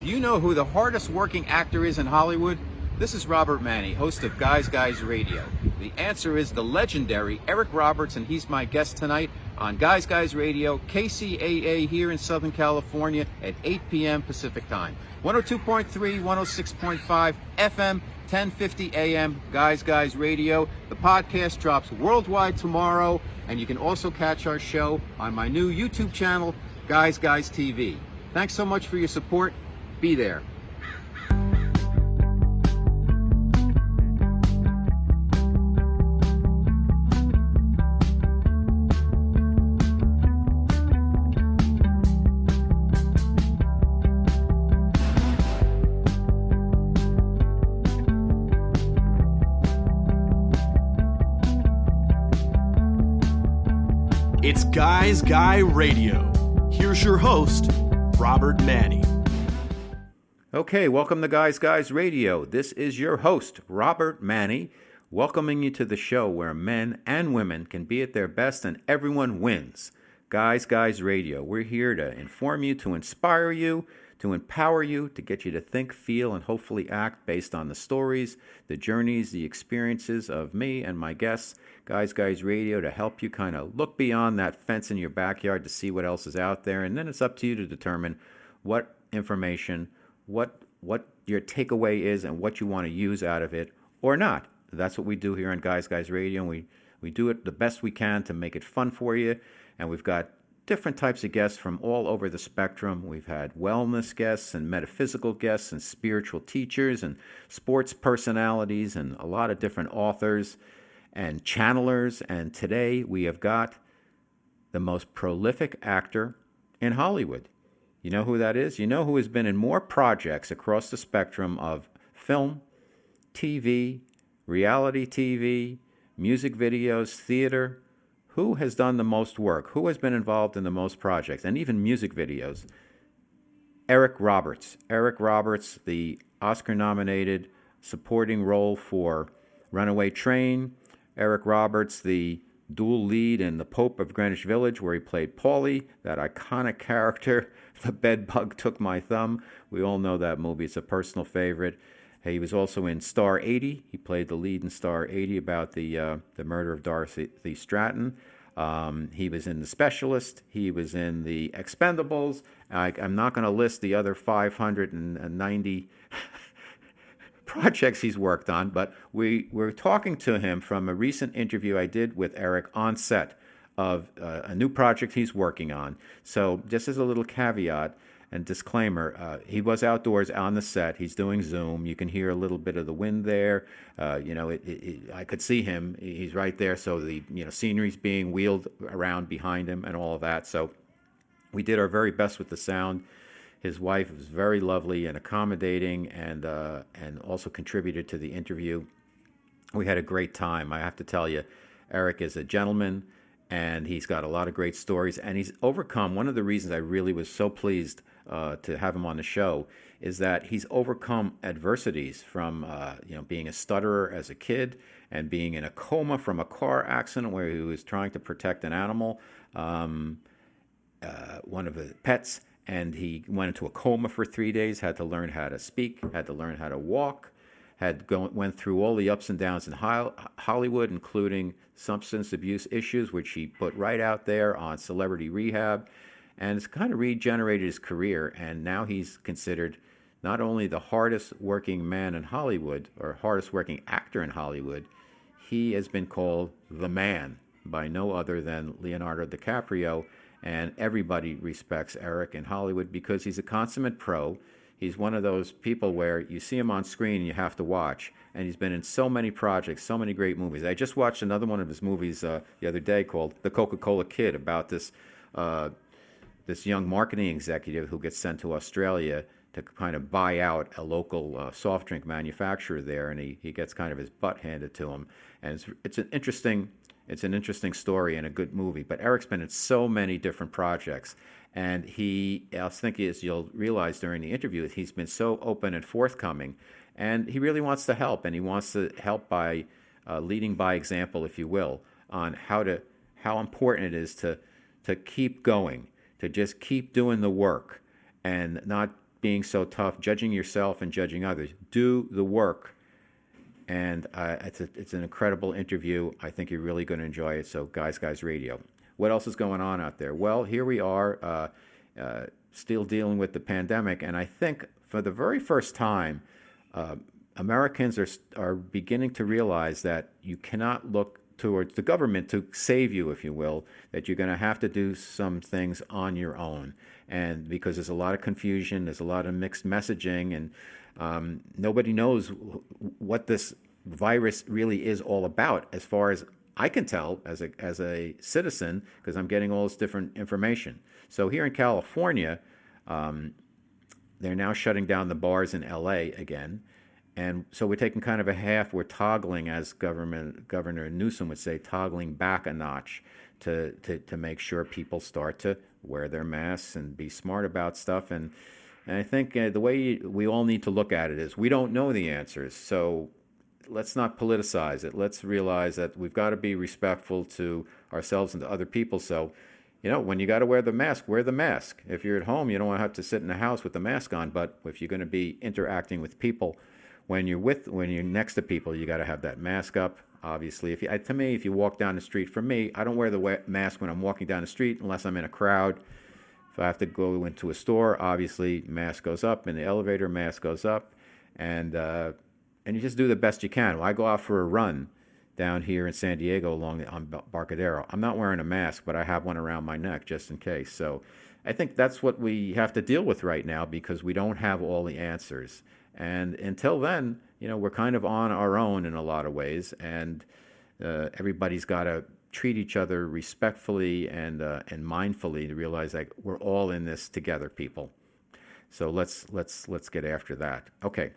Do you know who the hardest working actor is in Hollywood? This is Robert Manni, host of Guys Radio. The answer is the legendary Eric Roberts, and he's my guest tonight on Guys Radio, KCAA here in Southern California at 8 p.m. Pacific Time. 102.3, 106.5 FM, 1050 AM, Guys Radio. The podcast drops worldwide tomorrow, and you can also catch our show on my new YouTube channel, Guys TV. Thanks so much for your support. Be there. It's Guy Radio. Here's your host, Robert Manni. Okay, welcome to Guys Radio. This is your host, Robert Manni, welcoming you to the show where men and women can be at their best and everyone wins. Guys Radio. We're here to inform you, to inspire you, to empower you, to get you to think, feel, and hopefully act based on the stories, the journeys, the experiences of me and my guests. Guys Radio, to help you kind of look beyond that fence in your backyard to see what else is out there. And then it's up to you to determine what information, what your takeaway is and what you want to use out of it or not. That's what we do here on Guys Radio, and we do it the best we can to make it fun for you. And we've got different types of guests from all over the spectrum. We've had wellness guests and metaphysical guests and spiritual teachers and sports personalities and a lot of different authors and channelers. And today we have got the most prolific actor in Hollywood. You know who that is? You know who has been in more projects across the spectrum of film, TV, reality TV, music videos, theater. Who has done the most work? Who has been involved in the most projects and even music videos? Eric Roberts. Eric Roberts, the Oscar-nominated supporting role for Runaway Train. Eric Roberts, the dual lead in The Pope of Greenwich Village, where he played Paulie, that iconic character. The bedbug took my thumb. We all know that movie. It's a personal favorite. He was also in Star 80. He played the lead in Star 80 about the murder of Dorothy Stratton. He was in The Specialist. He was in The Expendables. I'm not going to list the other 590 projects he's worked on, but we're talking to him from a recent interview I did with Eric on set of a new project he's working on. So just as a little caveat and disclaimer, he was outdoors on the set. He's doing Zoom. You can hear a little bit of the wind there. I could see him. He's right there. So the scenery's being wheeled around behind him and all of that. So we did our very best with the sound. His wife was very lovely and accommodating, and also contributed to the interview. We had a great time. I have to tell you, Eric is a gentleman, and he's got a lot of great stories. And he's overcome. One of the reasons I really was so pleased to have him on the show is that he's overcome adversities from being a stutterer as a kid and being in a coma from a car accident where he was trying to protect an animal, one of his pets. And he went into a coma for 3 days, had to learn how to speak, had to learn how to walk, went through all the ups and downs in Hollywood, including substance abuse issues, which he put right out there on Celebrity Rehab. And it's kind of regenerated his career. And now he's considered not only the hardest working man in Hollywood, or hardest working actor in Hollywood, he has been called the man by no other than Leonardo DiCaprio. And everybody respects Eric in Hollywood because he's a consummate pro. He's one of those people where you see him on screen and you have to watch. And he's been in so many projects, so many great movies. I just watched another one of his movies the other day called The Coca-Cola Kid, about this young marketing executive who gets sent to Australia to kind of buy out a local soft drink manufacturer there. And he gets kind of his butt handed to him. And it's an interesting story and a good movie. But Eric's been in so many different projects. And I was thinking, as you'll realize during the interview, he's been so open and forthcoming. And he really wants to help. And he wants to help by leading by example, if you will, on how important it is to keep going, to just keep doing the work and not being so tough, judging yourself and judging others. Do the work. And it's an incredible interview. I think you're really going to enjoy it. So, Guys Radio. What else is going on out there? Well, here we are, still dealing with the pandemic. And I think for the very first time, Americans are beginning to realize that you cannot look towards the government to save you, if you will, that you're going to have to do some things on your own. And because there's a lot of confusion, there's a lot of mixed messaging, and nobody knows what this virus really is all about, as far as I can tell as a citizen, because I'm getting all this different information. So here in California, they're now shutting down the bars in LA again. And so we're taking kind of a half, we're toggling, as Governor Newsom would say, toggling back a notch to make sure people start to wear their masks and be smart about stuff. And I think the way we all need to look at it is we don't know the answers. So let's not politicize it. Let's realize that we've got to be respectful to ourselves and to other people. So, when you got to wear the mask, wear the mask. If you're at home, you don't want to have to sit in the house with the mask on. But if you're going to be interacting with people, when you're next to people, you got to have that mask up. Obviously, to me, if you walk down the street, for me, I don't wear the mask when I'm walking down the street unless I'm in a crowd. If I have to go into a store, obviously, mask goes up. In the elevator, mask goes up, and you just do the best you can. When I go out for a run down here in San Diego on Barcadero, I'm not wearing a mask, but I have one around my neck just in case. So I think that's what we have to deal with right now, because we don't have all the answers. And until then, we're kind of on our own in a lot of ways, and everybody's got to treat each other respectfully and mindfully to realize that we're all in this together, people. So let's get after that. Okay,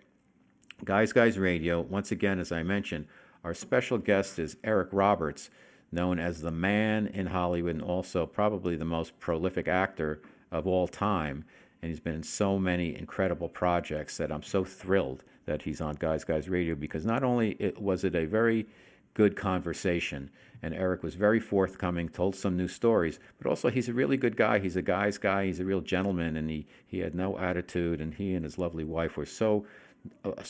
Guys Radio. Once again, as I mentioned, our special guest is Eric Roberts, known as the Man in Hollywood, and also probably the most prolific actor of all time. And he's been in so many incredible projects that I'm so thrilled that he's on Guys Radio, because not only was it a very good conversation, and Eric was very forthcoming, told some new stories, but also he's a really good guy. He's a guy's guy. He's a real gentleman, and he had no attitude, and he and his lovely wife were so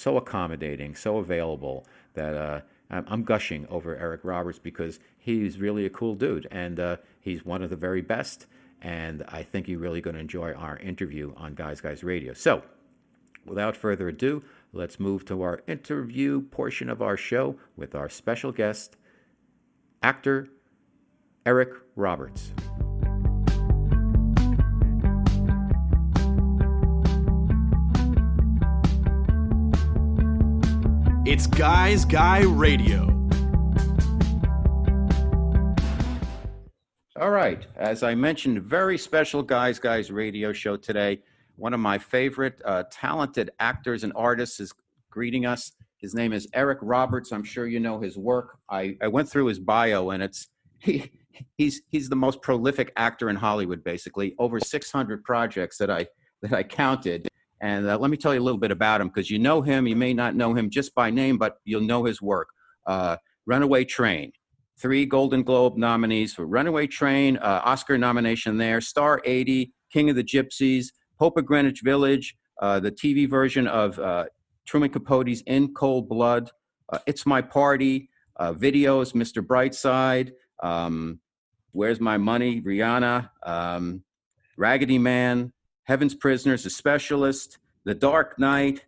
accommodating, so available, that I'm gushing over Eric Roberts, because he's really a cool dude, and he's one of the very best. And I think you're really going to enjoy our interview on Guys Radio. So, without further ado, let's move to our interview portion of our show with our special guest, actor Eric Roberts. It's Guys Radio. All right. As I mentioned, very special Guys Radio show today. One of my favorite talented actors and artists is greeting us. His name is Eric Roberts. I'm sure you know his work. I went through his bio, and he's the most prolific actor in Hollywood, basically. Over 600 projects that I counted. And let me tell you a little bit about him, because you know him. You may not know him just by name, but you'll know his work. Runaway Train. 3 Golden Globe nominees for Runaway Train, Oscar nomination there, Star 80, King of the Gypsies, Pope of Greenwich Village, the TV version of Truman Capote's In Cold Blood, It's My Party, videos, Mr. Brightside, Where's My Money, Rihanna, Raggedy Man, Heaven's Prisoners, The Specialist, The Dark Knight,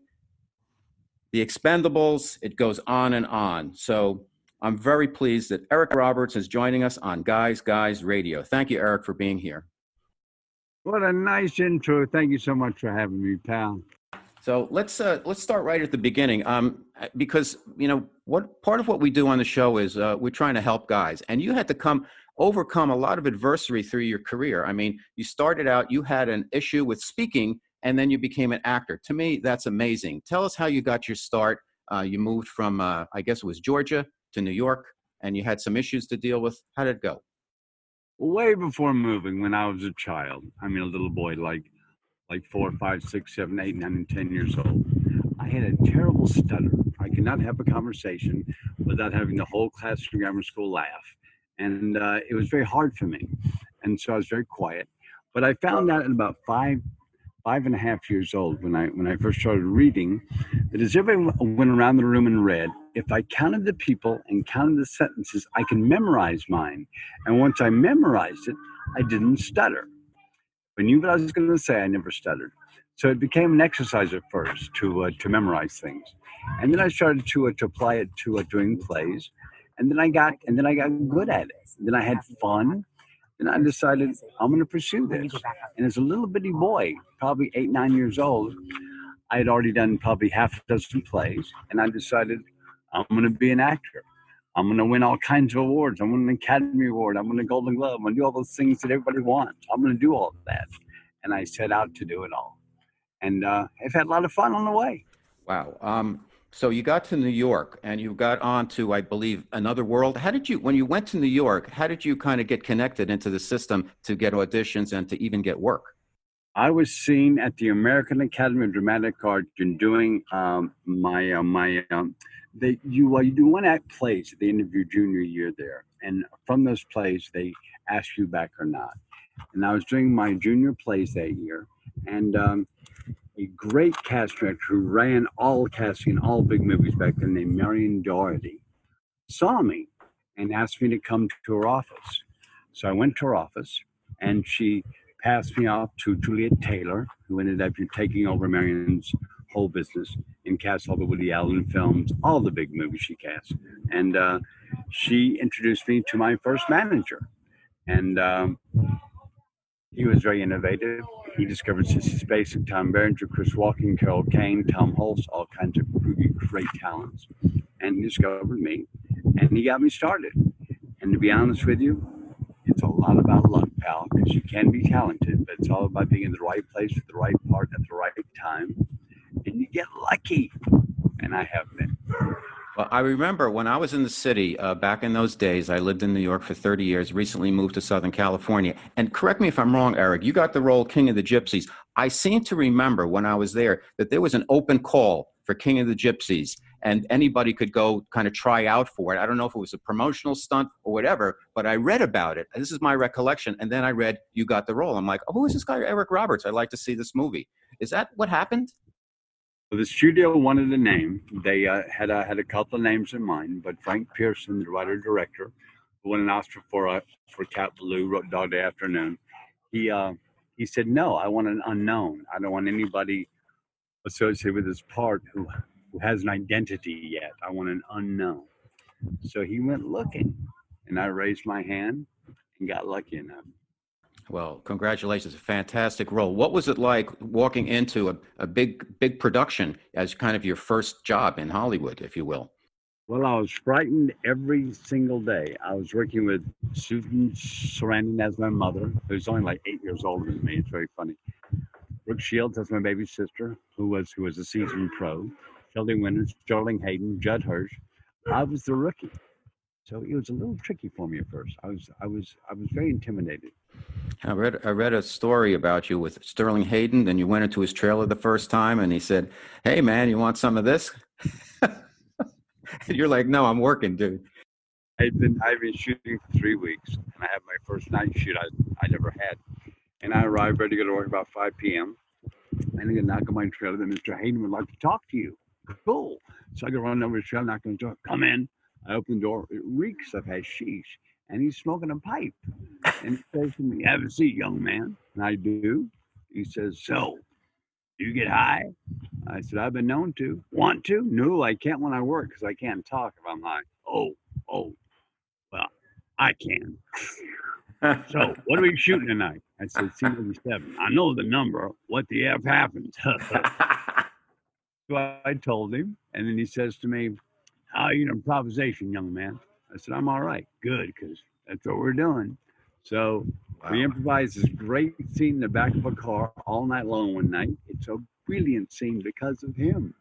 The Expendables. It goes on and on. So I'm very pleased that Eric Roberts is joining us on Guys Radio. Thank you, Eric, for being here. What a nice intro. Thank you so much for having me, pal. So let's start right at the beginning, because what part of what we do on the show is we're trying to help guys, and you had to overcome a lot of adversity through your career. I mean, you started out, you had an issue with speaking, and then you became an actor. To me, that's amazing. Tell us how you got your start. You moved from, I guess it was Georgia to New York, and you had some issues to deal with. How did it go? Way before moving, when I was a child, a little boy, like 4, 5, 6, 7, 8, 9, and 10 years old, I had a terrible stutter. I could not have a conversation without having the whole class from grammar school laugh. And it was very hard for me. And so I was very quiet. But I found out at about 5 5.5 years old when I first started reading, that as everyone went around the room and read, if I counted the people and counted the sentences, I could memorize mine. And once I memorized it, I didn't stutter. I knew what I was going to say. I never stuttered. So it became an exercise at first to memorize things, and then I started to apply it to doing plays, and then I got good at it. Then I had fun. Then I decided I'm going to pursue this. And as a little bitty boy, probably 8, 9 years old, I had already done probably half a dozen plays, and I decided I'm going to be an actor. I'm going to win all kinds of awards. I'm going to win an Academy Award. I'm going to Golden Globe. I'm going to do all those things that everybody wants. I'm going to do all of that. And I set out to do it all. And I've had a lot of fun on the way. Wow. So you got to New York and you got on to, I believe, Another World. How did you, when you went to New York, how did you kind of get connected into the system to get auditions and to even get work? I was seen at the American Academy of Dramatic Art and doing you do one act plays at the end of your junior year there, and from those plays they ask you back or not. And I was doing my junior plays that year, and a great cast director who ran all casting in all big movies back then, named Marion Doherty, saw me and asked me to come to her office. So I went to her office, and she passed me off to Juliet Taylor, who ended up taking over Marion's whole business and cast all the Woody Allen films, all the big movies she cast. And she introduced me to my first manager. And he was very innovative. He discovered Cecil Spacek, Tom Berenger, Chris Walken, Carol Kane, Tom Hulse, all kinds of really great talents. And he discovered me, and he got me started. And to be honest with you, it's a lot about luck, pal, because you can be talented, but it's all about being in the right place at the right part at the right time. And you get lucky. And I have been. Well, I remember when I was in the city back in those days, I lived in New York for 30 years, recently moved to Southern California. And correct me if I'm wrong, Eric, you got the role King of the Gypsies. I seem to remember when I was there that there was an open call for King of the Gypsies, and anybody could go kind of try out for it. I don't know if it was a promotional stunt or whatever, but I read about it. This is my recollection. And then I read, you got the role. I'm like, oh, who is this guy, Eric Roberts? I'd like to see this movie. Is that what happened? Well, the studio wanted a name. They had a couple of names in mind, but Frank Pearson, the writer-director, who won an Oscar for Cat Ballou, wrote Dog Day Afternoon, he said, no, I want an unknown. I don't want anybody associated with this part who has an identity yet. I want an unknown. So he went looking, and I raised my hand and got lucky enough. Well, congratulations. A fantastic role. What was it like walking into a big production as kind of your first job in Hollywood, if you will? Well, I was frightened every single day. I was working with Susan Sarandon as my mother, who's only like 8 years older than me. It's very funny. Brooke Shields as my baby sister, who was a seasoned pro. Shelley Winters, Sterling Hayden, Judd Hirsch. I was the rookie. So it was a little tricky for me at first. I was very intimidated. I read a story about you with Sterling Hayden, and you went into his trailer the first time, and he said, "Hey, man, you want some of this?" And you're like, "No, I'm working, dude." I've been shooting for 3 weeks, and I have my first night shoot I never had. And I arrived ready to go to work about 5 p.m. And I get a knock on my trailer that Mr. Hayden would like to talk to you. Cool. So I go run over to the trailer, knock on the door, come in. I open the door. It reeks of hashish. And he's smoking a pipe. And he says to me, "Have a seat, young man." And I do. He says, "So, do you get high?" I said, "I've been known to." "Want to?" "No, I can't when I work because I can't talk if I'm high." Oh, well, I can. "So, what are we shooting tonight?" I said, "C-97. "I know the number. What the F happened?" So I told him. And then he says to me, "How are you in improvisation, young man?" I said, "I'm all right." "Good, because that's what we're doing." So we improvised this great scene in the back of a car all night long one night. It's a brilliant scene because of him.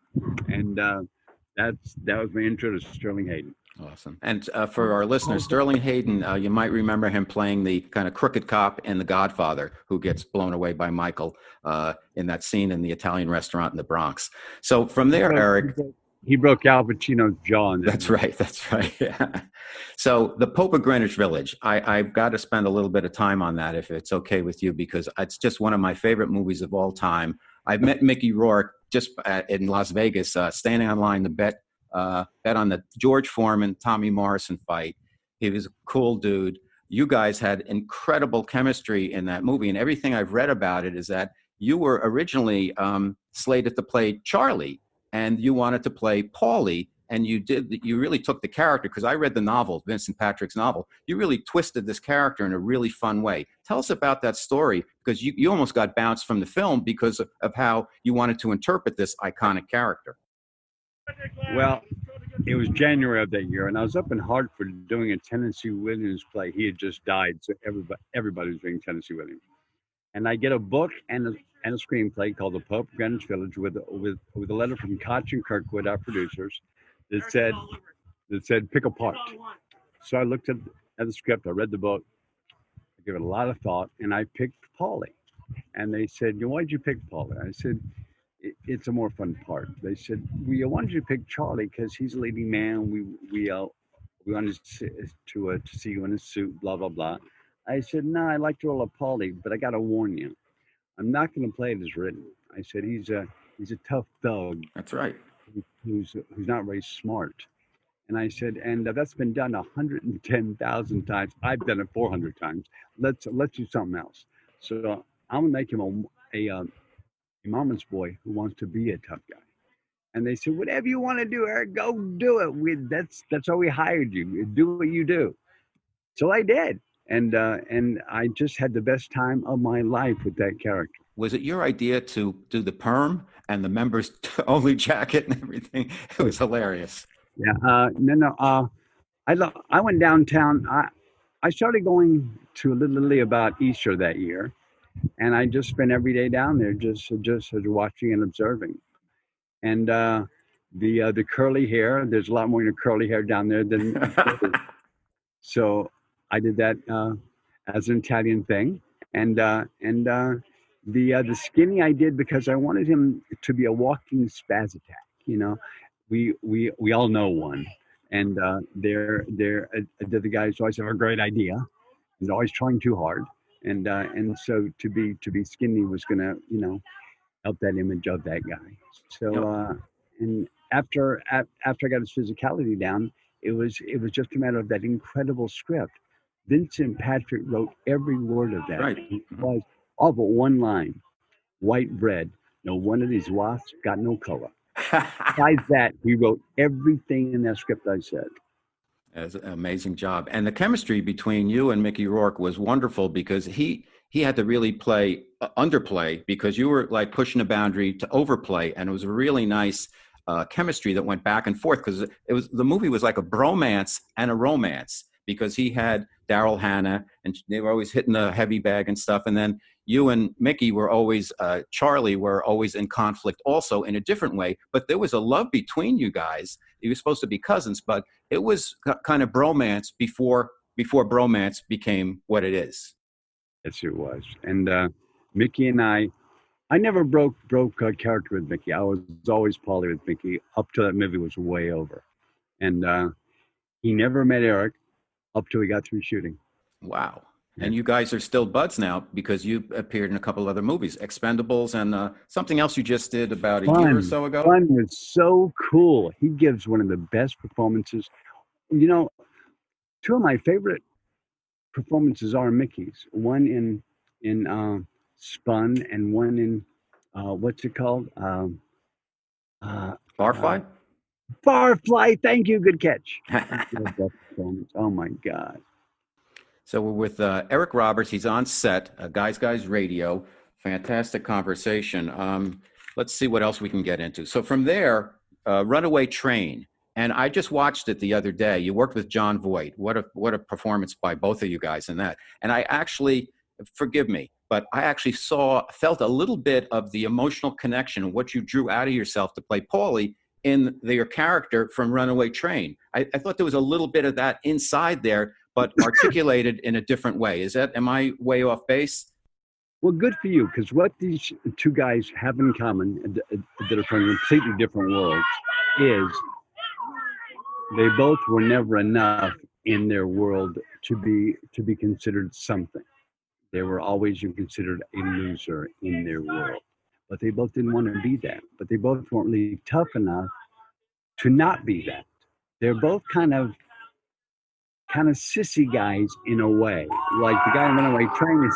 And that was my intro to Sterling Hayden. Awesome. And for our listeners, Sterling Hayden, you might remember him playing the kind of crooked cop in The Godfather who gets blown away by Michael in that scene in the Italian restaurant in the Bronx. So from there, Eric. he broke Al Pacino's jaw in that That's movie. right. That's right. Yeah. So the Pope of Greenwich Village, I've got to spend a little bit of time on that if it's okay with you, because it's just one of my favorite movies of all time. I've met Mickey Rourke just in Las Vegas, standing on line to bet on the George Foreman, Tommy Morrison fight. He was a cool dude. You guys had incredible chemistry in that movie. And everything I've read about it is that you were originally slated to play Charlie, and you wanted to play Paulie, and you really took the character, because I read the novel, Vincent Patrick's novel. You really twisted this character in a really fun way. Tell us about that story, because you almost got bounced from the film because of how you wanted to interpret this iconic character. Well, it was January of that year, and I was up in Hartford doing a Tennessee Williams play. He had just died, so everybody was doing Tennessee Williams. And I get a book and a screenplay called The Pope of Greenwich Village with a letter from Koch and Kirkwood, our producers, that said pick a part. So I looked at the script, I read the book, I gave it a lot of thought, and I picked Paulie. And they said, why did you pick Paulie? I said, it's a more fun part. They said, why did you pick Charlie? Because he's a leading man. We wanted to see you in a suit, blah, blah, blah. I said, no, I like the role of Paulie, but I got to warn you, I'm not going to play it as written. I said, he's a tough thug. That's right. Who's not very smart. And I said, and that's been done 110,000 times. I've done it 400 times. Let's do something else. So I'm gonna make him a mama's boy who wants to be a tough guy. And they said, whatever you want to do, Eric, go do it. That's why we hired you. Do what you do. So I did, and I just had the best time of my life with that character. Was it your idea to do the perm and the members only jacket and everything? It was hilarious. Yeah. No. I went downtown. I started going to Little Italy about Easter that year, and I just spent every day down there just watching and observing. And the curly hair. There's a lot more curly hair down there than. So I did that as an Italian thing, and the skinny I did because I wanted him to be a walking spaz attack. We all know one, and they're the guys always have a great idea, and they're always trying too hard, and so to be skinny was gonna help that image of that guy. So and after I got his physicality down, it was just a matter of that incredible script. Vincent Patrick wrote every word of that. Right. It was all but one line: white bread. No one of these wasps got no color. Besides that, he wrote everything in that script I said. That's an amazing job. And the chemistry between you and Mickey Rourke was wonderful, because he had to really play underplay, because you were like pushing the boundary to overplay, and it was a really nice chemistry that went back and forth, because the movie was like a bromance and a romance, because he had Daryl Hannah and they were always hitting the heavy bag and stuff, and then you and Mickey were always Charlie were always in conflict also in a different way, but there was a love between you guys. You were supposed to be cousins, but it was kind of bromance before bromance became what it is. Yes, it was. And Mickey and I never broke character with Mickey. I was always Paulie with Mickey up till that movie was way over. And he never met Eric up till we got through shooting. Wow. And you guys are still buds now, because you appeared in a couple other movies, Expendables, and something else you just did about a year or so ago. Fun was so cool. He gives one of the best performances. Two of my favorite performances are Mickey's. One in Spun, and one in what's it called? Barfly? Barfly. Thank you. Good catch. Oh my God. So we're with Eric Roberts. He's on set, Guys Radio. Fantastic conversation. Let's see what else we can get into. So from there, Runaway Train. And I just watched it the other day. You worked with John Voight. What a performance by both of you guys in that. And I actually, forgive me, but I actually felt a little bit of the emotional connection, what you drew out of yourself to play Paulie in your character from Runaway Train. I thought there was a little bit of that inside there, but articulated in a different way. Am I way off base? Well, good for you, because what these two guys have in common that are from completely different worlds is they both were never enough in their world to be considered something. They were always considered a loser in their world. But they both didn't want to be that. But they both weren't really tough enough to not be that. They're both kind of sissy guys in a way. Like the guy in Runaway Train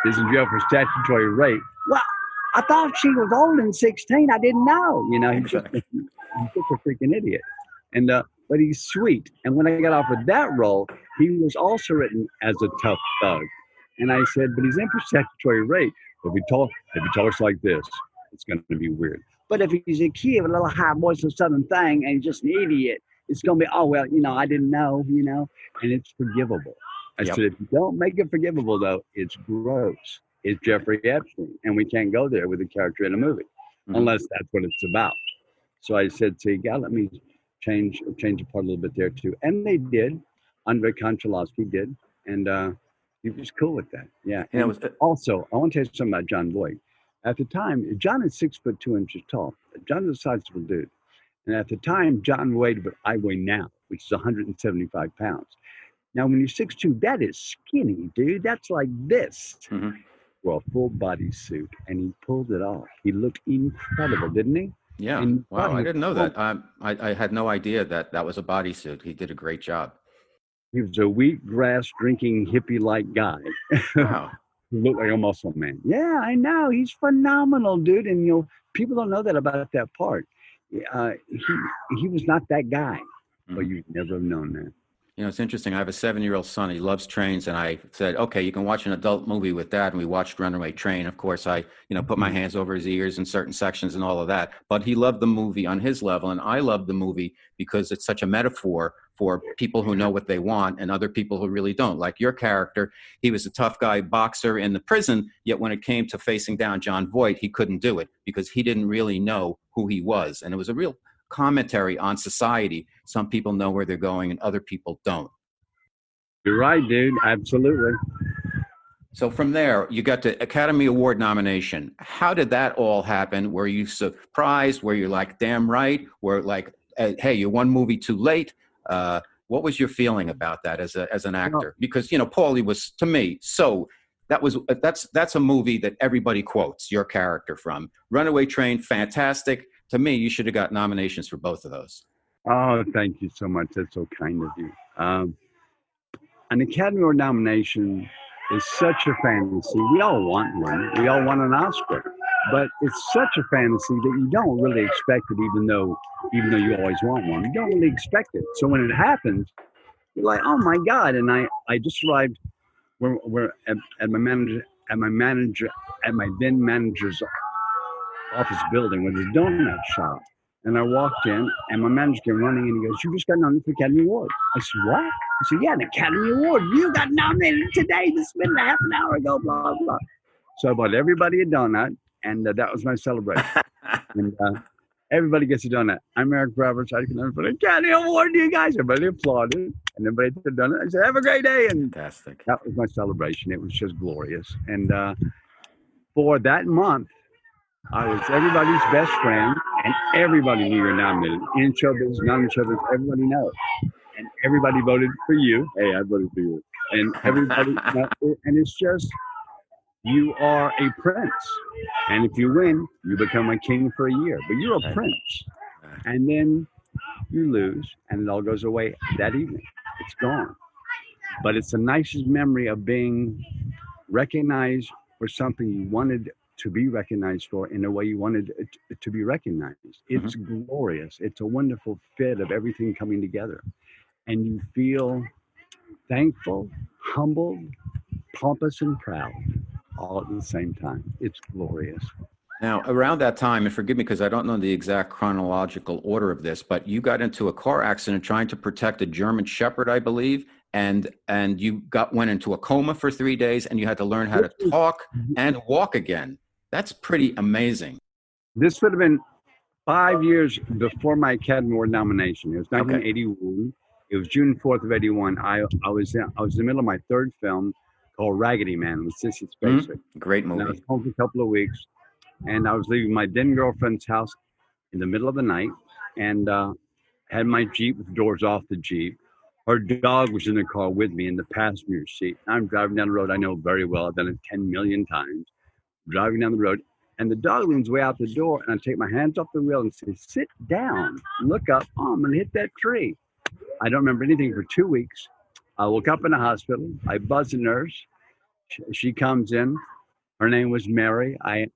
is in jail for statutory rape. Well, I thought she was older than 16. I didn't know. You know, he's just a freaking idiot. And but he's sweet. And when I got offered that role, he was also written as a tough thug. And I said, but he's in for statutory rape. If he talks like this, it's going to be weird. But if he's a kid with a little high voice or southern thing and he's just an idiot, it's going to be, oh, well, you know, I didn't know, you know, and it's forgivable. I said, if you don't make it forgivable, though, it's gross. It's Jeffrey Epstein, and we can't go there with a character in a movie unless that's what it's about. So I said, so you got to let me change the part a little bit there, too. And they did. Andre Konchalovsky did. And he was cool with that. Yeah. And also, I want to tell you something about John Voight. At the time, John is 6'2" tall. John's a sizable dude. And at the time, John weighed what I weigh now, which is 175 pounds. Now, when you're 6'2", that is skinny, dude. That's like this. Well, a full bodysuit, and he pulled it off. He looked incredible, didn't he? Yeah. And wow, I didn't know that. I had no idea that was a bodysuit. He did a great job. He was a wheatgrass drinking hippie-like guy. Wow. He looked like a muscle man. Yeah, I know. He's phenomenal, dude. And, you know, people don't know that about that part. He was not that guy, but you'd never have known that. You know, it's interesting. I have a 7-year-old son. He loves trains. And I said, okay, you can watch an adult movie with Dad. And we watched Runaway Train. Of course, I, put my hands over his ears in certain sections and all of that. But he loved the movie on his level. And I loved the movie because it's such a metaphor for people who know what they want and other people who really don't. Like your character, he was a tough guy boxer in the prison. Yet when it came to facing down John Voight, he couldn't do it because he didn't really know who he was. And it was a real commentary on society. Some people know where they're going and other people don't. You're right, dude. Absolutely. So from there, you got the Academy Award nomination. How did that all happen? Were you surprised? Were you like, damn right? Were like, hey, you're one movie too late? What was your feeling about that as an actor? Because, Paulie was, to me, that's a movie that everybody quotes your character from. Runaway Train, fantastic. To me, you should have got nominations for both of those. Oh, thank you so much. That's so kind of you. An Academy Award nomination is such a fantasy. We all want one. We all want an Oscar. But it's such a fantasy that you don't really expect it, even though you always want one. You don't really expect it. So when it happens, you're like, oh my God. And I just arrived we're at my then manager's office building with a donut shop. And I walked in, and my manager came running in. He goes, "You just got nominated for the Academy Award." I said, "What?" I said, "Yeah, an Academy Award. You got nominated today, this minute, half an hour ago, blah, blah." So I bought everybody a donut, and that was my celebration. And everybody gets a donut. I'm Eric Roberts. I can for the Academy Award to you guys. Everybody applauded, and everybody took a donut. I said, "Have a great day." And fantastic. That was my celebration. It was just glorious. And for that month, I was everybody's best friend, and everybody knew you're nominated. In showbiz, non-showbiz, everybody knows. And everybody voted for you. Hey, I voted for you. And everybody, and it's just, you are a prince. And if you win, you become a king for a year. But you're a prince. And then you lose, and it all goes away that evening. It's gone. But it's the nicest memory of being recognized for something you wanted to be recognized for in a way you wanted it to be recognized. It's glorious. It's a wonderful fit of everything coming together. And you feel thankful, humbled, pompous, and proud all at the same time. It's glorious. Now, around that time, and forgive me because I don't know the exact chronological order of this, but you got into a car accident trying to protect a German Shepherd, I believe, and you went into a coma for 3 days, and you had to learn how to talk and walk again. That's pretty amazing. This would have been 5 years before my Academy Award nomination. It was 1981. Okay. It was June 4th of 81. I was in the middle of my third film called Raggedy Man with Cecil B. Great movie. And I was home for a couple of weeks, and I was leaving my then girlfriend's house in the middle of the night, and had my Jeep with the doors off the Jeep. Her dog was in the car with me in the passenger seat. I'm driving down the road I know very well. I've done it 10 million times. Driving down the road, and the dog leans way out the door, and I take my hands off the wheel and say, sit down, look up. Oh, I'm going to hit that tree. I don't remember anything for 2 weeks. I woke up in the hospital. I buzz a nurse. She comes in. Her name was Mary. I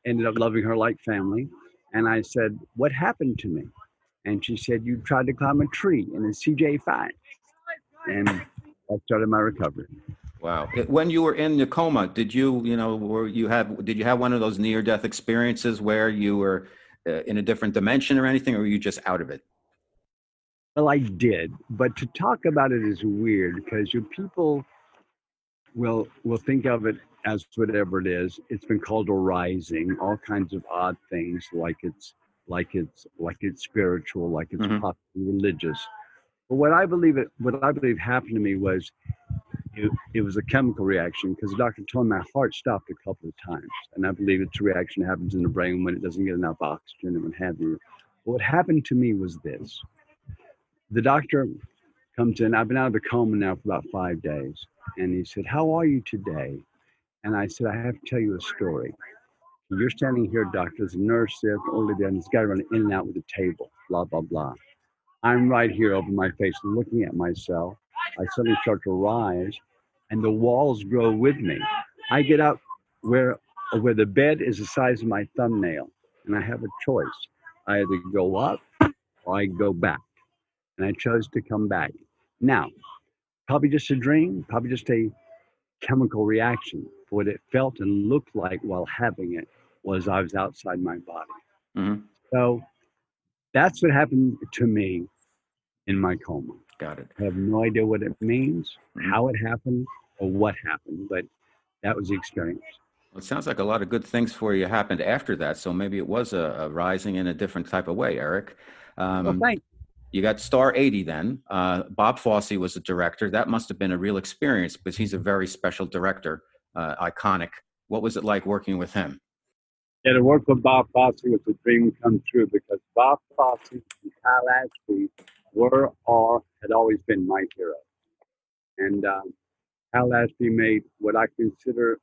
ended up loving her like family. And I said, what happened to me? And she said, you tried to climb a tree in a CJ5. And that started my recovery. Wow. When you were in the coma, did did you have one of those near-death experiences where you were in a different dimension or anything, or were you just out of it? Well, I did, but to talk about it is weird because your people will think of it as whatever it is. It's been called a rising, all kinds of odd things, like it's spiritual, like it's possibly religious. But what I believe happened to me was it was a chemical reaction because the doctor told me my heart stopped a couple of times, and I believe it's a reaction that happens in the brain when it doesn't get enough oxygen and what have you. What happened to me was this: the doctor comes in. I've been out of the coma now for about 5 days. And he said, how are you today? And I said, I have to tell you a story. You're standing here, doctor. There's a nurse there, older there, and this guy running in and out with a table, blah, blah, blah. I'm right here over my face looking at myself. I suddenly start to rise, and the walls grow with me. I get up where the bed is the size of my thumbnail, and I have a choice. I either go up or I go back. And I chose to come back. Now, probably just a dream, probably just a chemical reaction. What it felt and looked like while having it was I was outside my body. Mm-hmm. So that's what happened to me in my coma. Got it. I have no idea what it means, how it happened, or what happened, but that was the experience. Well, it sounds like a lot of good things for you happened after that. So maybe it was a rising in a different type of way, Eric. Well, thanks. You got Star 80 then. Bob Fosse was the director. That must have been a real experience because he's a very special director, iconic. What was it like working with him? Yeah, to work with Bob Fosse was a dream come true because Bob Fosse and Kyle Ashby were or had always been my heroes. And Kyle Ashby made what I consider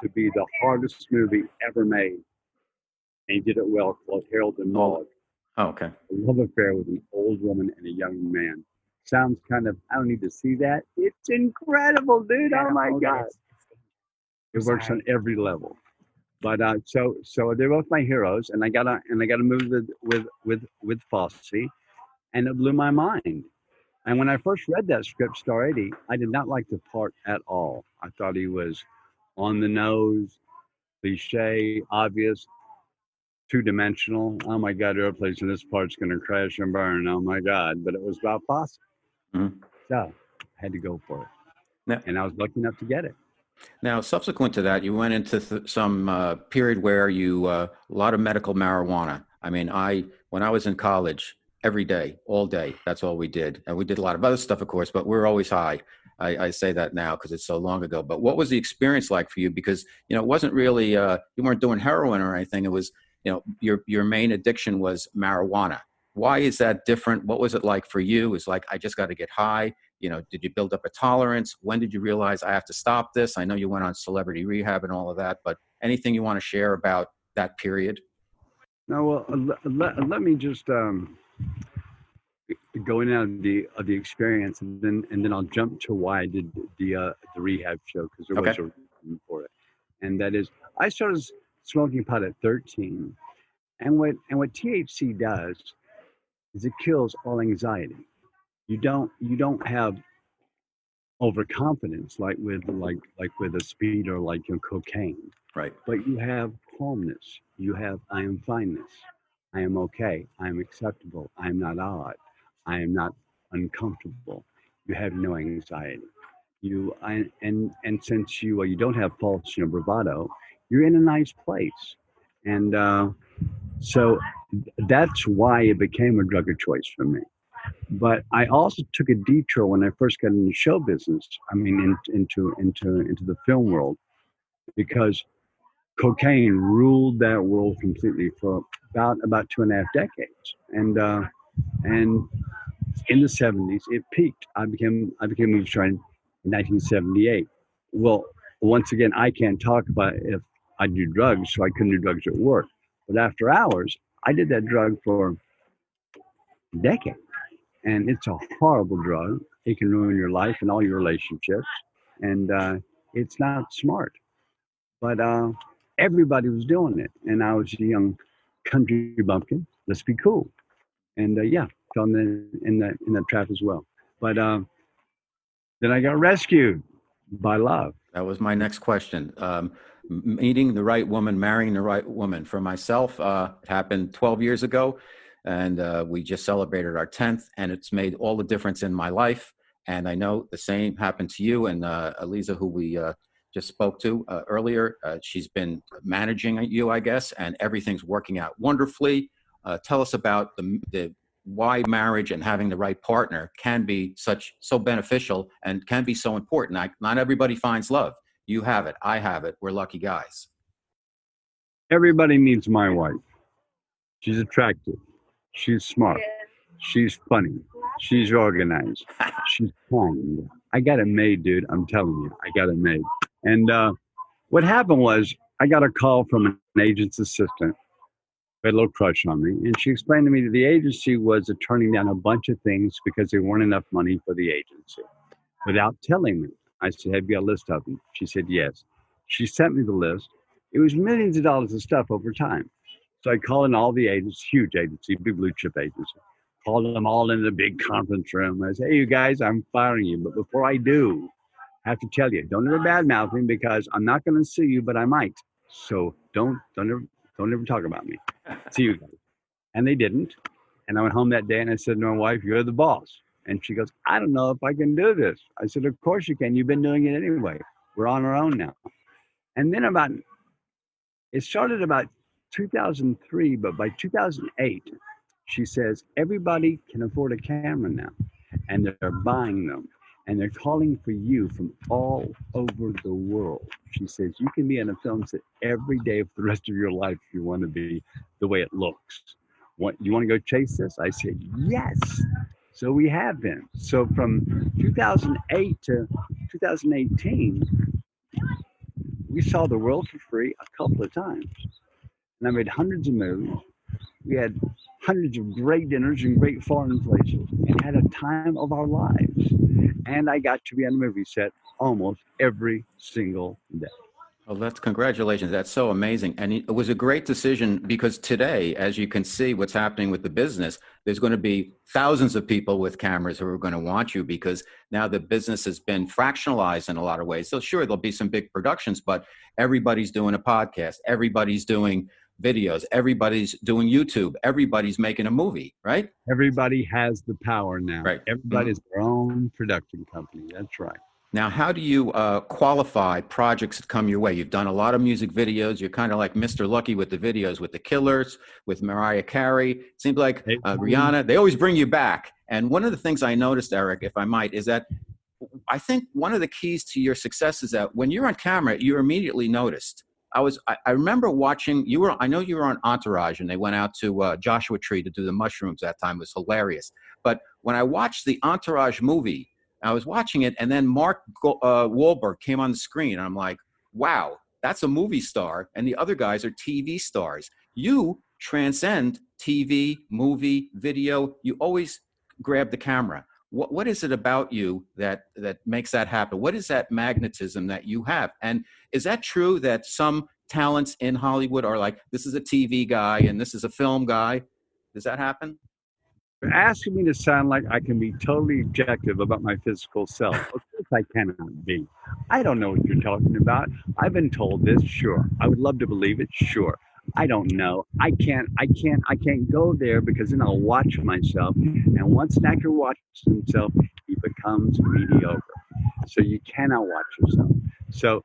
to be the hardest movie ever made. And he did it well, called Harold and Maude. Oh, okay. A love affair with an old woman and a young man. Sounds kind of, I don't need to see that. It's incredible, dude. Oh my God. It works on every level. But so they're both my heroes, and I got a movie with Fosse, and it blew my mind. And when I first read that script, Star 80, I did not like the part at all. I thought he was on the nose, cliche, obvious, two-dimensional. Oh my God, airplanes in this part's going to crash and burn. Oh my God. But it was about Fosse. Mm-hmm. So I had to go for it. Now, and I was lucky enough to get it. Now, subsequent to that, you went into some period where you, a lot of medical marijuana. I mean, when I was in college, every day, all day, that's all we did. And we did a lot of other stuff, of course, but we're always high. I say that now because it's so long ago. But what was the experience like for you? Because, it wasn't really, you weren't doing heroin or anything. It was, your main addiction was marijuana. Why is that different? What was it like for you? It's like, I just got to get high. Did you build up a tolerance? When did you realize I have to stop this? I know you went on celebrity rehab and all of that, but anything you want to share about that period? No, well, let me just go into the experience, and then I'll jump to why I did the rehab show, because there was a reason for it, and that is I started smoking pot at 13, and what THC does is it kills all anxiety. You don't have overconfidence like with a speed or like cocaine, right? But you have calmness. You have I am fineness. I am okay. I am acceptable. I am not odd. I am not uncomfortable. You have no anxiety. And since you don't have false bravado, you're in a nice place, and so that's why it became a drug of choice for me. But I also took a detour when I first got into show business. I mean, into the film world, because cocaine ruled that world completely for about 2.5 decades, and in the 70s it peaked. I became a movie star in 1978. Well, once again, I can't talk about if I do drugs, so I couldn't do drugs at work. But after hours, I did that drug for a decade, and it's a horrible drug. It can ruin your life and all your relationships, and it's not smart. But everybody was doing it, and I was a young country bumpkin. Let's be cool, and yeah, fell in the trap as well. But then I got rescued by love. That was my next question. Meeting the right woman, marrying the right woman. For myself, it happened 12 years ago, and we just celebrated our 10th, and it's made all the difference in my life. And I know the same happened to you and Eliza, who we just spoke to earlier. She's been managing you, I guess, and everything's working out wonderfully. Tell us about the why marriage and having the right partner can be so beneficial and can be so important. Not everybody finds love. You have it. I have it. We're lucky guys. Everybody needs my wife. She's attractive. She's smart. She's funny. She's organized. She's kind. I got it made, dude. I'm telling you, I got it made. And what happened was I got a call from an agent's assistant, had a little crush on me, and she explained to me that the agency was turning down a bunch of things because there weren't enough money for the agency without telling me. I said, have you got a list of them? She said, yes. She sent me the list. It was millions of dollars of stuff over time. So I called in all the agents, huge agency, big blue chip agency, called them all in the big conference room. I said, hey, you guys, I'm firing you. But before I do, I have to tell you, don't ever badmouth me because I'm not going to sue you, but I might. So don't ever talk about me. See you guys. And they didn't. And I went home that day and I said to my wife, you're the boss. And she goes, I don't know if I can do this. I said, of course you can. You've been doing it anyway. We're on our own now. And then it started about 2003, but by 2008, she says, everybody can afford a camera now. And they're buying them. And they're calling for you from all over the world. She says, you can be on a film set every day for the rest of your life if you want to be the way it looks. You want to go chase this? I said, yes. So we have been. So from 2008 to 2018, we saw the world for free a couple of times. And I made hundreds of movies. We had hundreds of great dinners in great foreign places and had a time of our lives. And I got to be on a movie set almost every single day. Well, congratulations. That's so amazing. And it was a great decision because today, as you can see what's happening with the business, there's going to be thousands of people with cameras who are going to want you because now the business has been fractionalized in a lot of ways. So sure, there'll be some big productions, but everybody's doing a podcast. Everybody's doing videos. Everybody's doing YouTube. Everybody's making a movie, right? Everybody has the power now. Right. Everybody's their own production company. That's right. Now, how do you qualify projects that come your way? You've done a lot of music videos. You're kind of like Mr. Lucky with the videos, with the Killers, with Mariah Carey. It seems like Rihanna. They always bring you back. And one of the things I noticed, Eric, if I might, is that I think one of the keys to your success is that when you're on camera, you're immediately noticed. I remember watching I know you were on Entourage and they went out to Joshua Tree to do the mushrooms that time. It was hilarious. But when I watched the Entourage movie, I was watching it and then Mark Wahlberg came on the screen and I'm like, wow, that's a movie star. And the other guys are TV stars. You transcend TV, movie, video. You always grab the camera. What is it about you that makes that happen? What is that magnetism that you have? And is that true that some talents in Hollywood are like, this is a TV guy and this is a film guy? Does that happen? You're asking me to sound like I can be totally objective about my physical self. Of course I cannot be. I don't know what you're talking about. I've been told this, sure. I would love to believe it, sure. I don't know. I can't go there because then I'll watch myself. And once an actor watches himself, he becomes mediocre. So you cannot watch yourself. So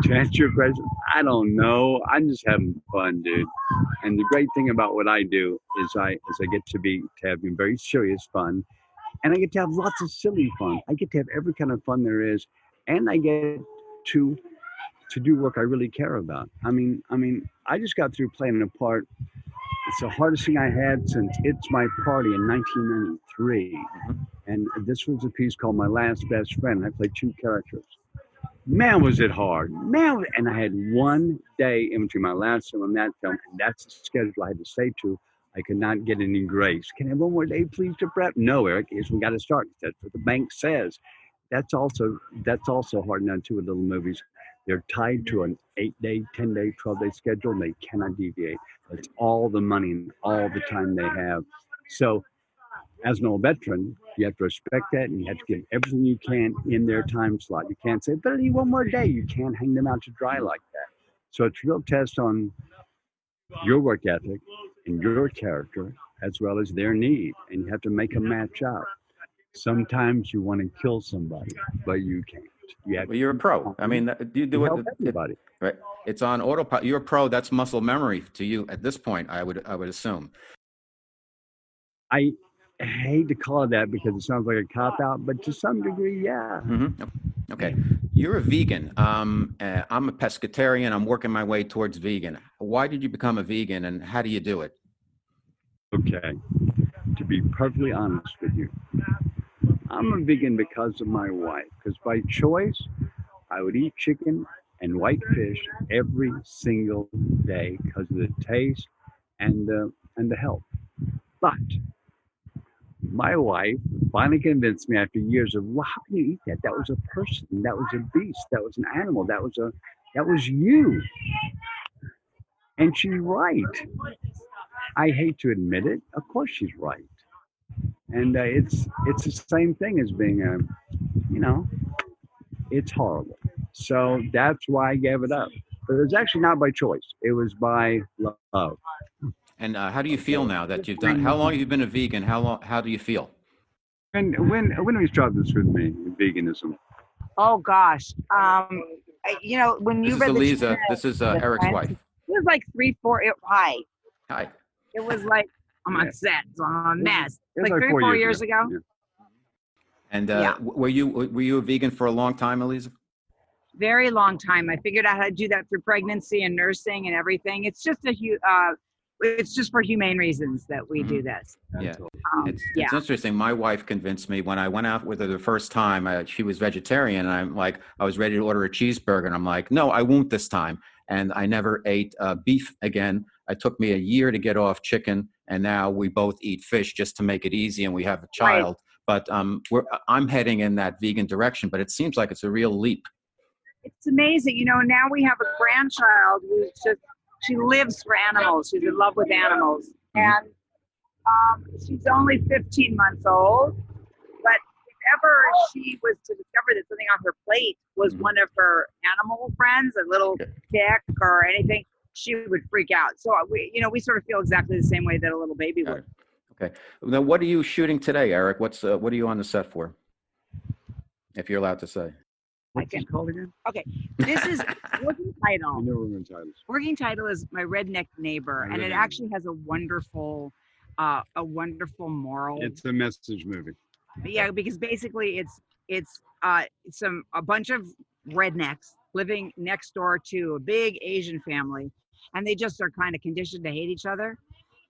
to answer your question, I don't know. I'm just having fun, dude. And the great thing about what I do is I get to have very serious fun, and I get to have lots of silly fun. I get to have every kind of fun there is, and I get to to do work I really care about. I just got through playing a part. It's the hardest thing I had since It's My Party in 1993. And this was a piece called My Last Best Friend. I played two characters. Man, was it hard. Man, and I had one day in between my last film and that film, and that's the schedule I had to stay to. I could not get any grace. Can I have one more day, please, to prep? No, Eric, we got to start. That's what the bank says. That's also hard now too with little movies. They're tied to an 8-day, 10-day, 12-day schedule, and they cannot deviate. That's all the money and all the time they have. So, as an old veteran, you have to respect that, and you have to give everything you can in their time slot. You can't say, but I need one more day. You can't hang them out to dry like that. So it's a real test on your work ethic and your character, as well as their need, and you have to make them match up. Sometimes you want to kill somebody, but you can't. You're a pro. I mean, you do help everybody. Right? It's on autopilot. You're a pro. That's muscle memory to you at this point. I would assume. I hate to call it that because it sounds like a cop out, but to some degree, yeah. Mm-hmm. Okay, you're a vegan. I'm a pescatarian. I'm working my way towards vegan. Why did you become a vegan, and how do you do it? Okay, to be perfectly honest with you, I'm a vegan because of my wife. Because by choice, I would eat chicken and white fish every single day because of the taste and the health. But my wife finally convinced me after years of, well, how can you eat that? That was a person. That was a beast. That was an animal. That was you. And she's right. I hate to admit it. Of course she's right. And it's the same thing as being it's horrible. So that's why I gave it up. But it was actually not by choice. It was by love. And how do you feel now that you've done? How long have you been a vegan? How do you feel? And when we started this with me, veganism. Oh gosh, when you This is read Eliza. This is Eric's wife. It was like 3-4. Hi. Hi. It was like I'm on set, so I'm a mess. It was Like 3-4 years ago. Yeah. And were you a vegan for a long time, Eliza? Very long time. I figured out how to do that through pregnancy and nursing and everything. It's just it's just for humane reasons that we do this. Yeah. It's interesting. My wife convinced me when I went out with her the first time. She was vegetarian, and I was ready to order a cheeseburger, and I'm like, no, I won't this time. And I never ate beef again. It took me a year to get off chicken, and now we both eat fish just to make it easy, and we have a child. Right. But I'm heading in that vegan direction, but it seems like it's a real leap. It's amazing. Now we have a grandchild she lives for animals. She's in love with animals. And she's only 15 months old. But if ever she was to discover that something on her plate was one of her animal friends, a little tick or anything, she would freak out. So we sort of feel exactly the same way that a little baby would. Okay. Now, what are you shooting today, Eric? What are you on the set for? If you're allowed to say. What's it called again? Okay, this is working title. I know working titles. Working title is My Redneck Neighbor, and it actually has a wonderful moral. It's a message movie. Yeah, because basically it's a bunch of rednecks living next door to a big Asian family, and they just are kind of conditioned to hate each other.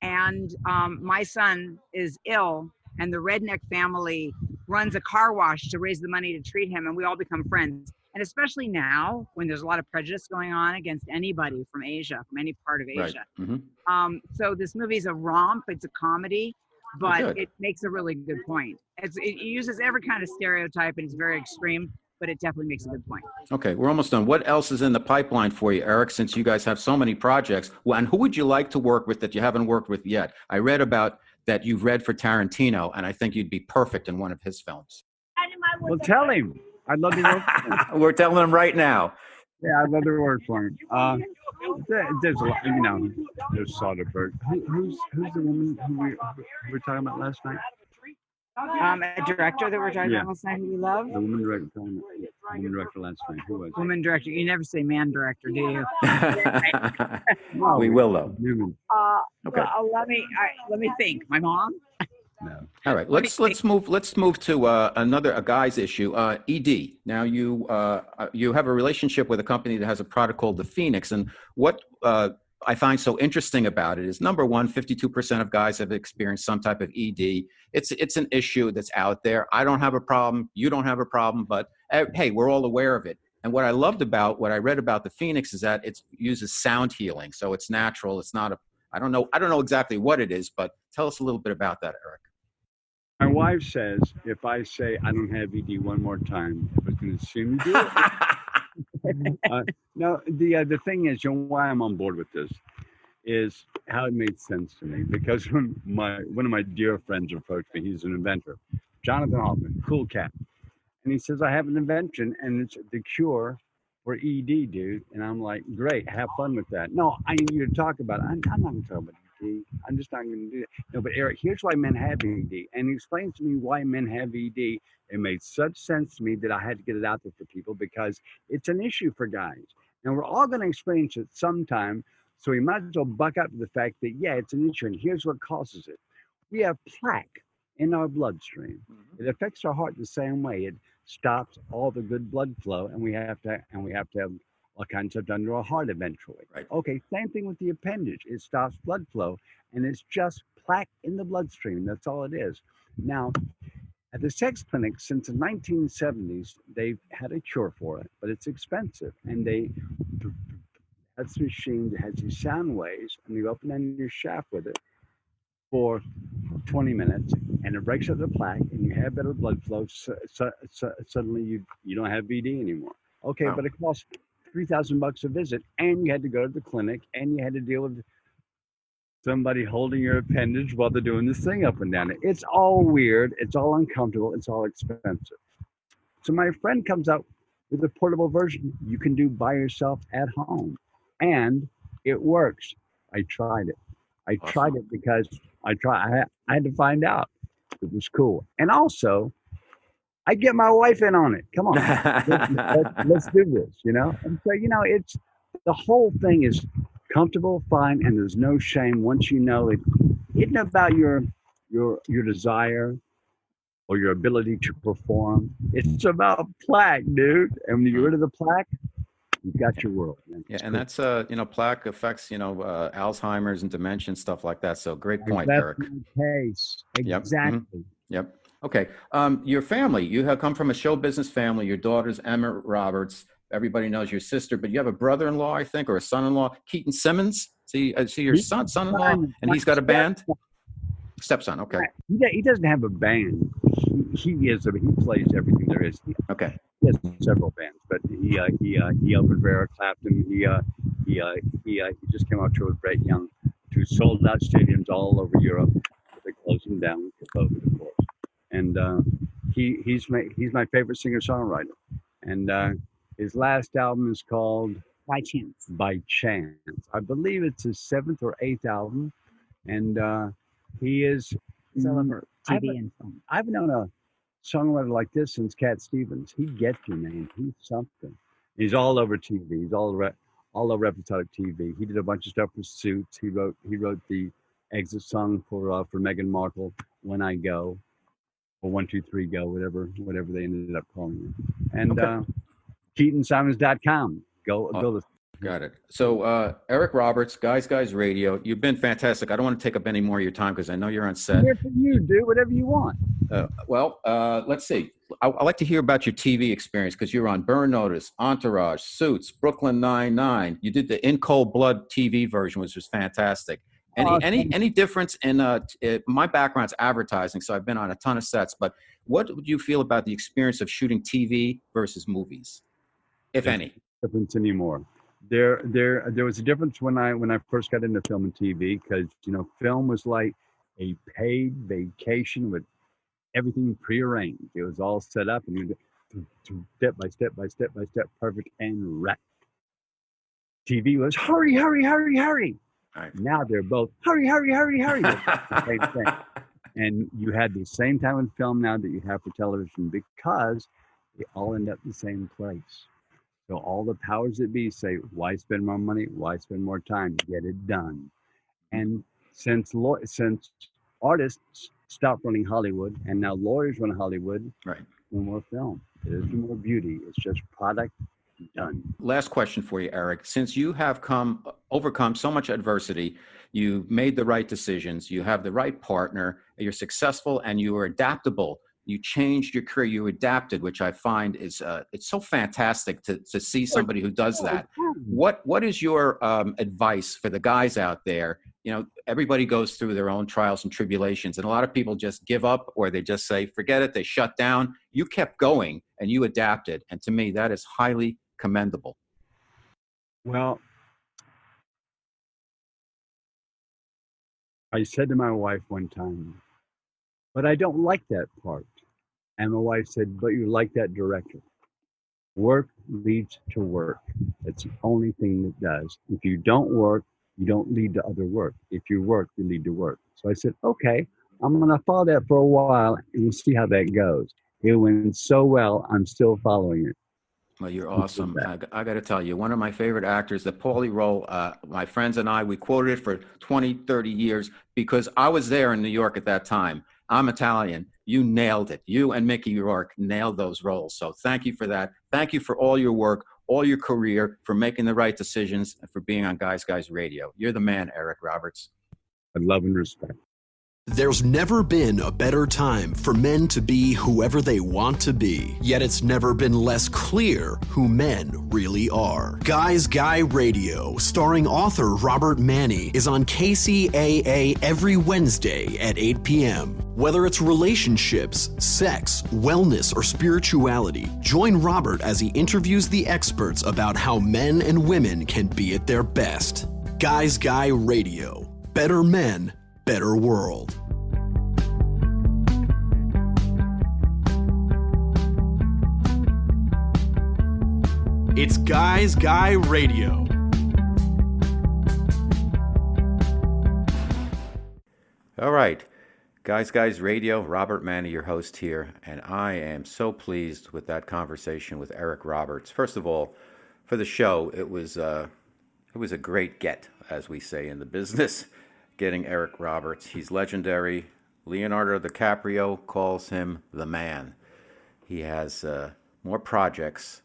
And my son is ill, and the redneck family runs a car wash to raise the money to treat him, and we all become friends. And especially now, when there's a lot of prejudice going on against anybody from Asia, from any part of Asia. Right. Mm-hmm. So this movie's a romp, it's a comedy, but it makes a really good point. It uses every kind of stereotype, and it's very extreme, but it definitely makes a good point. Okay, we're almost done. What else is in the pipeline for you, Eric, since you guys have so many projects? Well, and who would you like to work with that you haven't worked with yet? I read about that you've read for Tarantino, and I think you'd be perfect in one of his films. Well, tell him. I'd love to work for him. We're telling him right now. Yeah, I'd love to work for him. There's a lot, there's Soderbergh. Who's the woman who we were talking about last night? A director that we're talking about last night who we love? The woman director last night. Who was it? Woman director. You never say man director, do you? We will, though. Newman. Okay. Let me think. My mom? No. All right, let's move to a guy's issue. ED. Now you have a relationship with a company that has a product called the Phoenix, and what I find so interesting about it is number one, 52% of guys have experienced some type of ED. It's an issue that's out there. I don't have a problem. You don't have a problem, but hey, we're all aware of it. And what I read about the Phoenix is that it uses sound healing, so it's natural. It's not I don't know exactly what it is, but tell us a little bit about that, Eric. My wife says if I say I don't have ED one more time, I was going to assume you do it. No, the thing is, why I'm on board with this is how it made sense to me. Because when one of my dear friends approached me, he's an inventor, Jonathan Hoffman, cool cat, and he says I have an invention and it's the cure for ED, dude. And I'm like, great, have fun with that. No, I need you to talk about it. I'm not going to talk about ED. I'm just not going to do that. No, but Eric, here's why men have ED. And he explains to me why men have ED. It made such sense to me that I had to get it out there for people because it's an issue for guys. And we're all going to experience it sometime. So we might as well buck up to the fact that, yeah, it's an issue. And here's what causes it. We have plaque in our bloodstream. It affects our heart the same way. It stops all the good blood flow, and we have to have all kinds of stuff done to our heart eventually. Right. Okay, same thing with the appendage. It stops blood flow, and it's just plaque in the bloodstream. That's all it is. Now, at the sex clinic, since the 1970s, they've had a cure for it, but it's expensive. And that's a machine that has these sound waves, and you open in your shaft with it for 20 minutes, and it breaks up the plaque, and you have better blood flow. Suddenly, you don't have VD anymore. Okay, Wow. but it costs $3,000 a visit, and you had to go to the clinic, and you had to deal with somebody holding your appendage while they're doing this thing up and down. It's all weird. It's all uncomfortable. It's all expensive. So my friend comes out with a portable version you can do by yourself at home, and it works. I tried it. I tried it because I had to find out it was cool. And also, I get my wife in on it. Come on, let's do this, And so, it's the whole thing is comfortable, fine, and there's no shame once you know it. Isn't about your desire or your ability to perform. It's about plaque, dude. And when you get rid of the plaque, you've got your world. Man. Yeah, and that's plaque affects Alzheimer's and dementia and stuff like that. So great point, That's Eric. the case. Exactly. Yep. Yep. Okay. Your family, you have come from a show business family. Your daughter's Emma Roberts. Everybody knows your sister, but you have a brother-in-law, I think, or a son-in-law, Keaton Simmons. See your son-in-law, and he's got a band. Stepson. Okay. He doesn't have a band. He plays everything there is. Okay. He has several bands, but he opened for Eric Clapton. He just came out tour with Brett Young, to sold out stadiums all over Europe. They closed him down with COVID, of course. And he's my favorite singer songwriter. And his last album is called By Chance. By Chance. I believe it's his 7th or 8th album, and he is. Over TV and film. I've known a songwriter like this since Cat Stevens. He gets you, man. He's something. He's all over TV. He's all over episodic TV. He did a bunch of stuff for Suits. He wrote the exit song for Meghan Markle, When I Go, or 1, 2, 3 Go, whatever they ended up calling it. And KeatonSimons.com. Go listen. Got it. So Eric Roberts, Guys Radio, you've been fantastic. I don't want to take up any more of your time because I know you're on set. I'm here for you, do whatever you want. Let's see. I'd like to hear about your TV experience because you're on Burn Notice, Entourage, Suits, Brooklyn Nine-Nine. You did the In Cold Blood TV version, which was fantastic. Any difference in my background's advertising, so I've been on a ton of sets, but what would you feel about the experience of shooting TV versus movies, if any? Difference anymore. There was a difference when I first got into film and TV because film was like a paid vacation with everything prearranged. It was all set up and you step by step, perfect and right. TV was hurry. Right. Now they're both hurry. The same thing. And you had the same time in film now that you have for television because they all end up in the same place. So all the powers that be say, why spend more money? Why spend more time? Get it done. And since artists stopped running Hollywood, and now lawyers run Hollywood. Right. No more film. There's no more beauty. It's just product done. Last question for you, Eric. Since you have overcome so much adversity, you made the right decisions, you have the right partner, you're successful, and you are adaptable. You changed your career, you adapted, which I find is it's so fantastic to see somebody who does that. What is your advice for the guys out there? You know, everybody goes through their own trials and tribulations, and a lot of people just give up, or they just say, forget it, they shut down. You kept going and you adapted. And to me, that is highly commendable. Well, I said to my wife one time, but I don't like that part. And my wife said, but you like that director. Work leads to work. That's the only thing that does. If you don't work, you don't lead to other work. If you work, you lead to work. So I said, okay, I'm going to follow that for a while and we'll see how that goes. It went so well, I'm still following it. Well, you're awesome. I got to tell you, one of my favorite actors, the Paulie role, my friends and I, we quoted it for 20, 30 years because I was there in New York at that time. I'm Italian. You nailed it. You and Mickey Rourke nailed those roles. So thank you for that. Thank you for all your work, all your career, for making the right decisions, and for being on Guys Radio. You're the man, Eric Roberts. I love and respect. There's never been a better time for men to be whoever they want to be, yet it's never been less clear who men really are. Guys Guy Radio, starring author Robert Manni, is on KCAA every Wednesday at 8 p.m. Whether it's relationships, sex, wellness, or spirituality, join Robert as he interviews the experts about how men and women can be at their best. Guys Guy Radio. Better men, better world. It's Guys Guy Radio. All right. Guys Radio, Robert Manni, your host here, and I am so pleased with that conversation with Eric Roberts. First of all, for the show, it was a great get, as we say in the business. Getting Eric Roberts. He's legendary. Leonardo DiCaprio calls him the man. He has more projects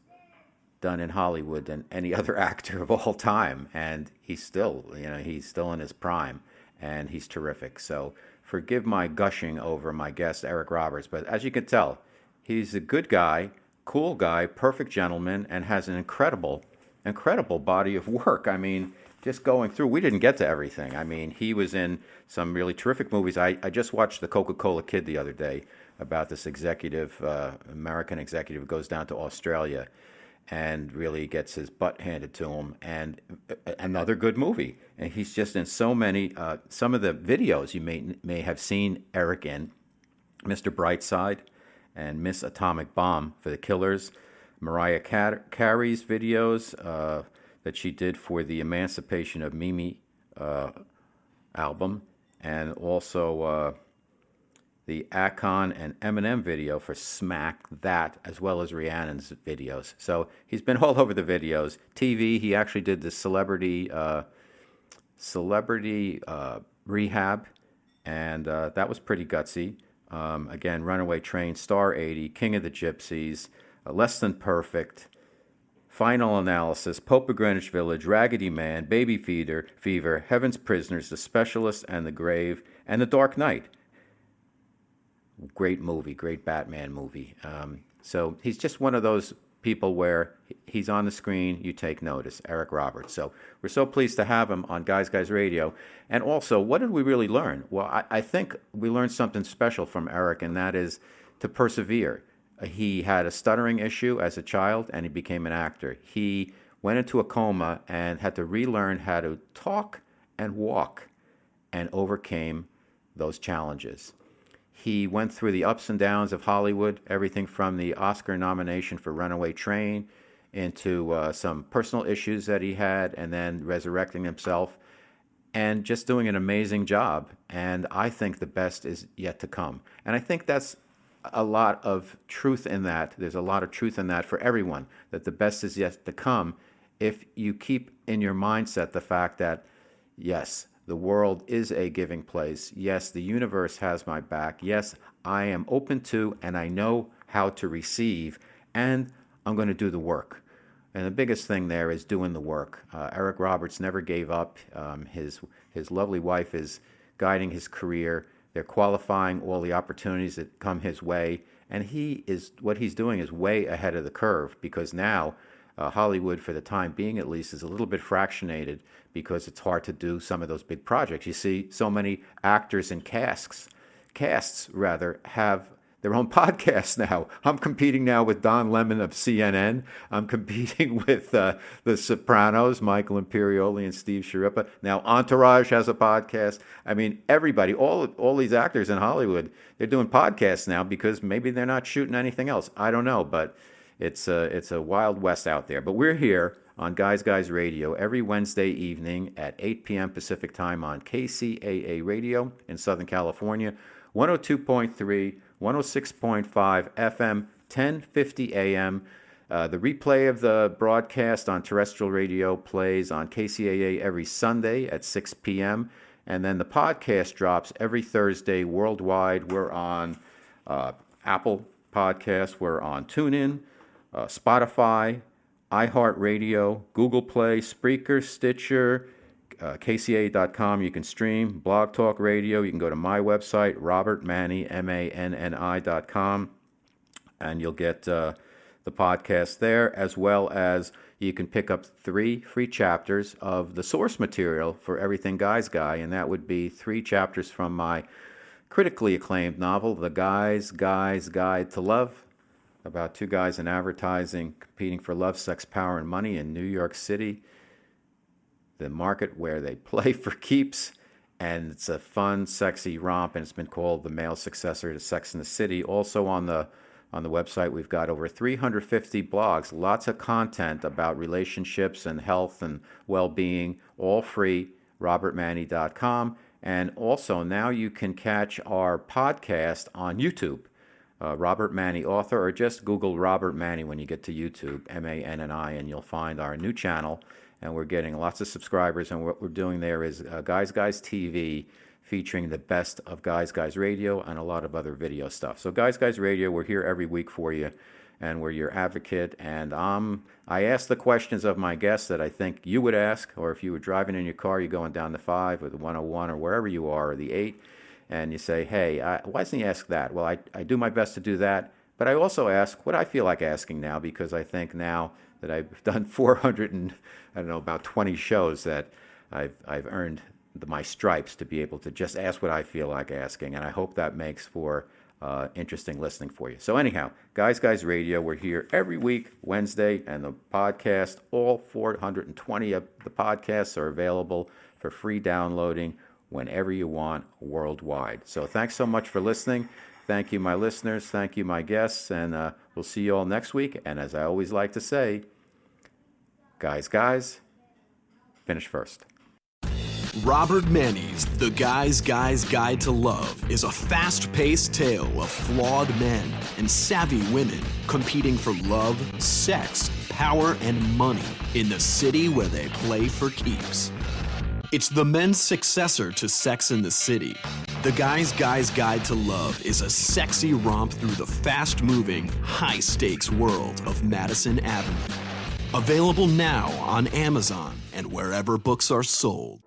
done in Hollywood than any other actor of all time, and he's still in his prime, and he's terrific. So forgive my gushing over my guest Eric Roberts, but as you can tell, he's a good guy, cool guy, perfect gentleman, and has an incredible body of work. I mean, just going through, we didn't get to everything. I mean, he was in some really terrific movies. I just watched The Coca-Cola Kid the other day about this American executive who goes down to Australia and really gets his butt handed to him, and another good movie. And he's just in so many, some of the videos you may have seen Eric in, Mr. Brightside and Miss Atomic Bomb for The Killers, Mariah Carey's videos, that she did for the Emancipation of Mimi album, and also the Akon and Eminem video for Smack That, as well as Rhiannon's videos. So he's been all over the videos. TV, he actually did the Celebrity Rehab, and that was pretty gutsy. Again, Runaway Train, Star 80, King of the Gypsies, Less Than Perfect, Final Analysis, Pope of Greenwich Village, Raggedy Man, Baby Fever, Heaven's Prisoners, The Specialist and the Grave, and The Dark Knight. Great movie, great Batman movie. So he's just one of those people where he's on the screen, you take notice, Eric Roberts. So we're so pleased to have him on Guys Radio. And also, what did we really learn? Well, I think we learned something special from Eric, and that is to persevere. He had a stuttering issue as a child, and he became an actor. He went into a coma and had to relearn how to talk and walk, and overcame those challenges. He went through the ups and downs of Hollywood, everything from the Oscar nomination for Runaway Train into some personal issues that he had, and then resurrecting himself and just doing an amazing job. And I think the best is yet to come. And I think that's a lot of truth in that. There's a lot of truth in that for everyone, that the best is yet to come if you keep in your mindset the fact that, yes, the world is a giving place. Yes, the universe has my back. Yes, I am open to and I know how to receive, and I'm going to do the work. And the biggest thing there is doing the work. Eric Roberts never gave up. His lovely wife is guiding his career. They're qualifying all the opportunities that come his way. And what he's doing is way ahead of the curve, because now Hollywood, for the time being at least, is a little bit fractionated because it's hard to do some of those big projects. You see so many actors and casts have their own podcasts now. I'm competing now with Don Lemon of CNN. I'm competing with The Sopranos, Michael Imperioli and Steve Sciarippa. Now Entourage has a podcast. I mean, everybody, all these actors in Hollywood, they're doing podcasts now because maybe they're not shooting anything else. I don't know, but it's a wild west out there. But we're here on Guys Guys Radio every Wednesday evening at 8 p.m. Pacific Time on KCAA Radio in Southern California, 102.3, 106.5 FM, 1050 AM. The replay of the broadcast on terrestrial radio plays on KCAA every Sunday at 6 p.m. And then the podcast drops every Thursday worldwide. We're on Apple Podcasts. We're on TuneIn, Spotify, iHeartRadio, Google Play, Spreaker, Stitcher, KCA.com. You can stream Blog Talk Radio. You can go to my website, Manni, MANNI.com, and you'll get the podcast there, as well as you can pick up 3 free chapters of the source material for Everything Guys Guy, and that would be 3 chapters from my critically acclaimed novel, The Guys Guide to Love, about 2 guys in advertising competing for love, sex, power, and money in New York City, the market where they play for keeps. And it's a fun, sexy romp, and it's been called the male successor to Sex and the City. Also on the website, we've got over 350 blogs, lots of content about relationships and health and well-being, all free, robertmanni.com. And also now you can catch our podcast on YouTube, Robert Manni Author, or just Google Robert Manni when you get to YouTube, MANNI, and you'll find our new channel. And we're getting lots of subscribers, and what we're doing there is Guys Guys TV, featuring the best of Guys Guys Radio and a lot of other video stuff. So Guys Guys Radio, we're here every week for you, and we're your advocate. And I ask the questions of my guests that I think you would ask, or if you were driving in your car, you're going down the 5 or the 101 or wherever you are, or the 8, and you say, hey, why doesn't he ask that? Well, I do my best to do that, but I also ask what I feel like asking now, because I think now that I've done 20 shows, that I've earned my stripes to be able to just ask what I feel like asking, and I hope that makes for interesting listening for you. So anyhow, Guys Guys Radio, we're here every week, Wednesday, and the podcast, all 420 of the podcasts are available for free downloading whenever you want worldwide. So thanks so much for listening. Thank you, my listeners. Thank you, my guests. And we'll see you all next week. And as I always like to say, guys, finish first. Robert Manni's The Guy's Guide to Love is a fast-paced tale of flawed men and savvy women competing for love, sex, power, and money in the city where they play for keeps. It's the men's successor to Sex and the City. The Guy's Guide to Love is a sexy romp through the fast-moving, high-stakes world of Madison Avenue. Available now on Amazon and wherever books are sold.